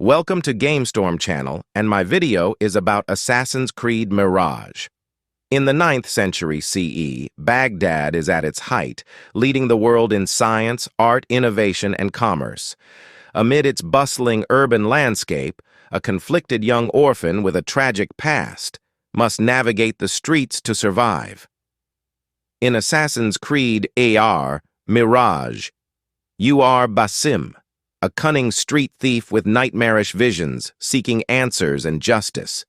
Welcome to GameStorm channel, and my video is about Assassin's Creed Mirage. In the 9th century CE, Baghdad is at its height, leading the world in science, art, innovation, and commerce. Amid its bustling urban landscape, a conflicted young orphan with a tragic past must navigate the streets to survive. In Assassin's Creed Mirage, you are Basim, a cunning street thief with nightmarish visions, seeking answers and justice.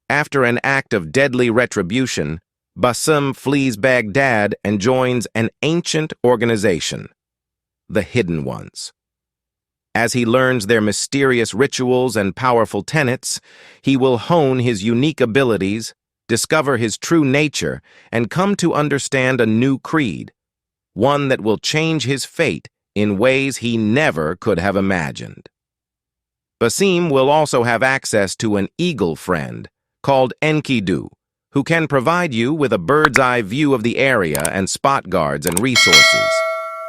After an act of deadly retribution, Basim flees Baghdad and joins an ancient organization, the Hidden Ones. As he learns their mysterious rituals and powerful tenets, he will hone his unique abilities, discover his true nature, and come to understand a new creed, one that will change his fate in ways he never could have imagined. Basim will also have access to an eagle friend called Enkidu, who can provide you with a bird's-eye view of the area and spot guards and resources.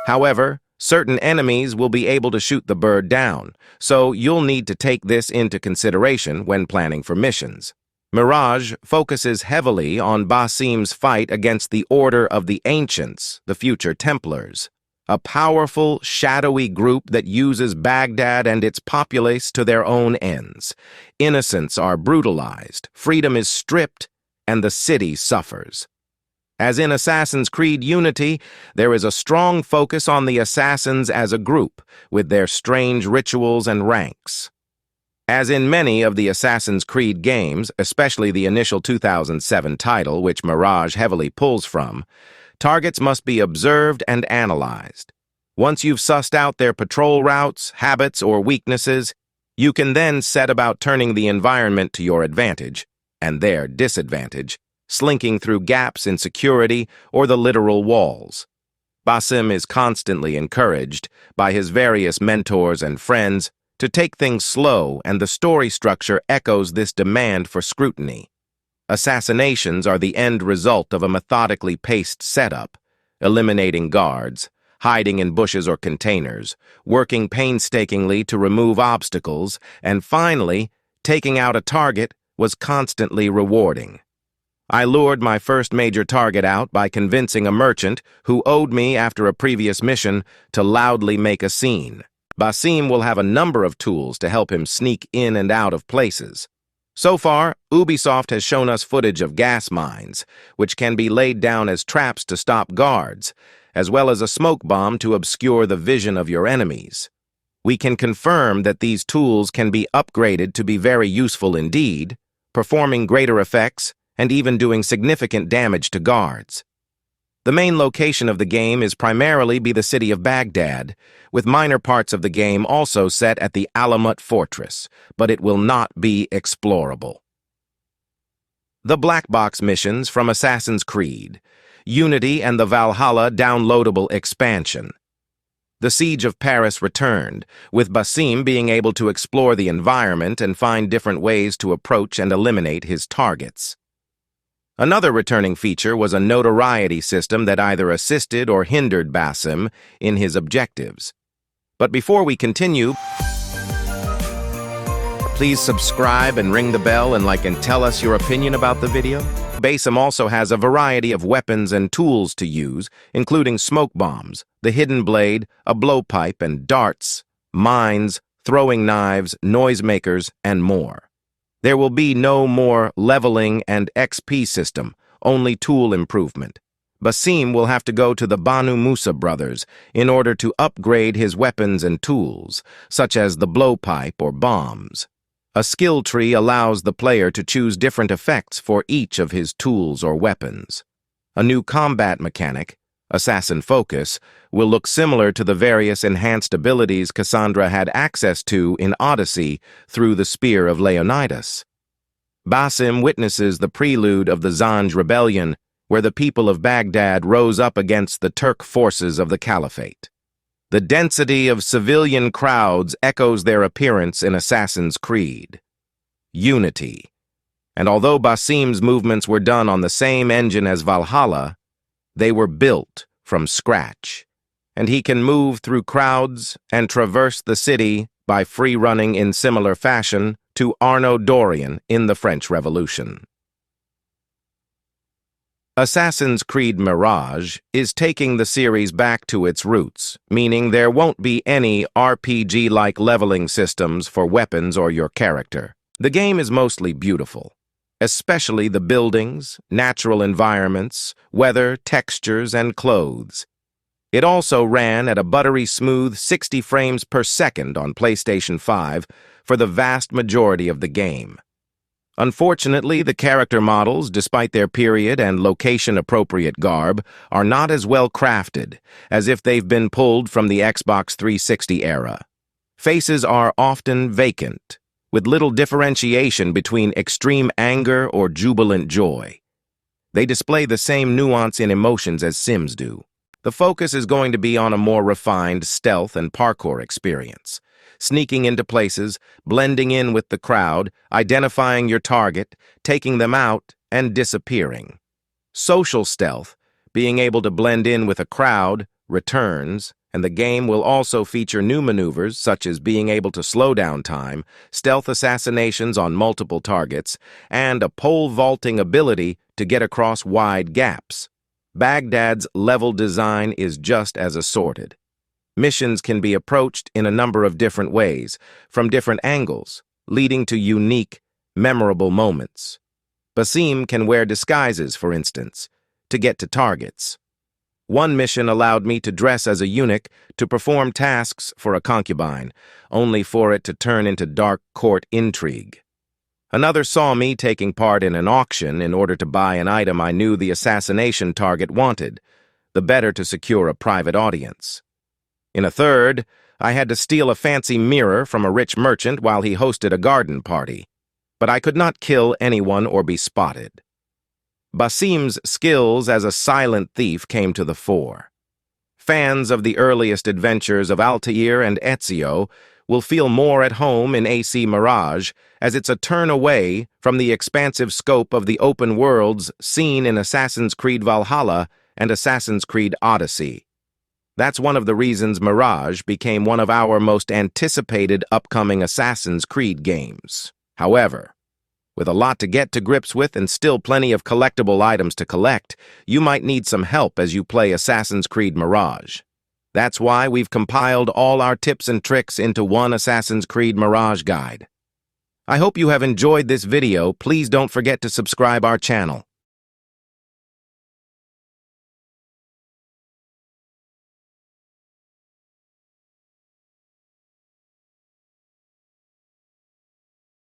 However, certain enemies will be able to shoot the bird down, so you'll need to take this into consideration when planning for missions. Mirage focuses heavily on Basim's fight against the Order of the Ancients, the future Templars, a powerful, shadowy group that uses Baghdad and its populace to their own ends. Innocents are brutalized, freedom is stripped, and the city suffers. As in Assassin's Creed Unity, there is a strong focus on the assassins as a group, with their strange rituals and ranks. As in many of the Assassin's Creed games, especially the initial 2007 title, which Mirage heavily pulls from, targets must be observed and analyzed. Once you've sussed out their patrol routes, habits, or weaknesses, you can then set about turning the environment to your advantage, and their disadvantage, slinking through gaps in security or the literal walls. Basim is constantly encouraged by his various mentors and friends to take things slow, and the story structure echoes this demand for scrutiny. Assassinations are the end result of a methodically paced setup, eliminating guards, hiding in bushes or containers, working painstakingly to remove obstacles, and finally, taking out a target was constantly rewarding. I lured my first major target out by convincing a merchant who owed me after a previous mission to loudly make a scene. Basim will have a number of tools to help him sneak in and out of places. So far, Ubisoft has shown us footage of gas mines, which can be laid down as traps to stop guards, as well as a smoke bomb to obscure the vision of your enemies. We can confirm that these tools can be upgraded to be very useful indeed, performing greater effects and even doing significant damage to guards. The main location of the game is primarily the city of Baghdad, with minor parts of the game also set at the Alamut Fortress, but it will not be explorable. The Black Box missions from Assassin's Creed, Unity and the Valhalla downloadable expansion. The Siege of Paris returned, with Basim being able to explore the environment and find different ways to approach and eliminate his targets. Another returning feature was a notoriety system that either assisted or hindered Basim in his objectives. But before we continue, please subscribe and ring the bell and like and tell us your opinion about the video. Basim also has a variety of weapons and tools to use, including smoke bombs, the hidden blade, a blowpipe, and darts, mines, throwing knives, noisemakers, and more. There will be no more leveling and XP system, only tool improvement. Basim will have to go to the Banu Musa brothers in order to upgrade his weapons and tools, such as the blowpipe or bombs. A skill tree allows the player to choose different effects for each of his tools or weapons. A new combat mechanic, Assassin Focus, will look similar to the various enhanced abilities Cassandra had access to in Odyssey through the Spear of Leonidas. Basim witnesses the prelude of the Zanj Rebellion, where the people of Baghdad rose up against the Turk forces of the Caliphate. The density of civilian crowds echoes their appearance in Assassin's Creed. Unity. And although Basim's movements were done on the same engine as Valhalla, they were built from scratch, and he can move through crowds and traverse the city by free-running in similar fashion to Arnaud Dorian in the French Revolution. Assassin's Creed Mirage is taking the series back to its roots, meaning there won't be any RPG-like leveling systems for weapons or your character. The game is mostly beautiful, especially the buildings, natural environments, weather, textures, and clothes. It also ran at a buttery smooth 60 frames per second on PlayStation 5 for the vast majority of the game. Unfortunately, the character models, despite their period and location-appropriate garb, are not as well crafted as if they've been pulled from the Xbox 360 era. Faces are often vacant, with little differentiation between extreme anger or jubilant joy. They display the same nuance in emotions as Sims do. The focus is going to be on a more refined stealth and parkour experience. Sneaking into places, blending in with the crowd, identifying your target, taking them out, and disappearing. Social stealth, being able to blend in with a crowd, returns, and the game will also feature new maneuvers such as being able to slow down time, stealth assassinations on multiple targets, and a pole vaulting ability to get across wide gaps. Baghdad's level design is just as assorted. Missions can be approached in a number of different ways, from different angles, leading to unique, memorable moments. Basim can wear disguises, for instance, to get to targets. One mission allowed me to dress as a eunuch to perform tasks for a concubine, only for it to turn into dark court intrigue. Another saw me taking part in an auction in order to buy an item I knew the assassination target wanted, the better to secure a private audience. In a third, I had to steal a fancy mirror from a rich merchant while he hosted a garden party, but I could not kill anyone or be spotted. Basim's skills as a silent thief came to the fore. Fans of the earliest adventures of Altair and Ezio will feel more at home in AC Mirage, as it's a turn away from the expansive scope of the open worlds seen in Assassin's Creed Valhalla and Assassin's Creed Odyssey. That's one of the reasons Mirage became one of our most anticipated upcoming Assassin's Creed games. However, with a lot to get to grips with and still plenty of collectible items to collect, you might need some help as you play Assassin's Creed Mirage. That's why we've compiled all our tips and tricks into one Assassin's Creed Mirage guide. I hope you have enjoyed this video. Please don't forget to subscribe our channel.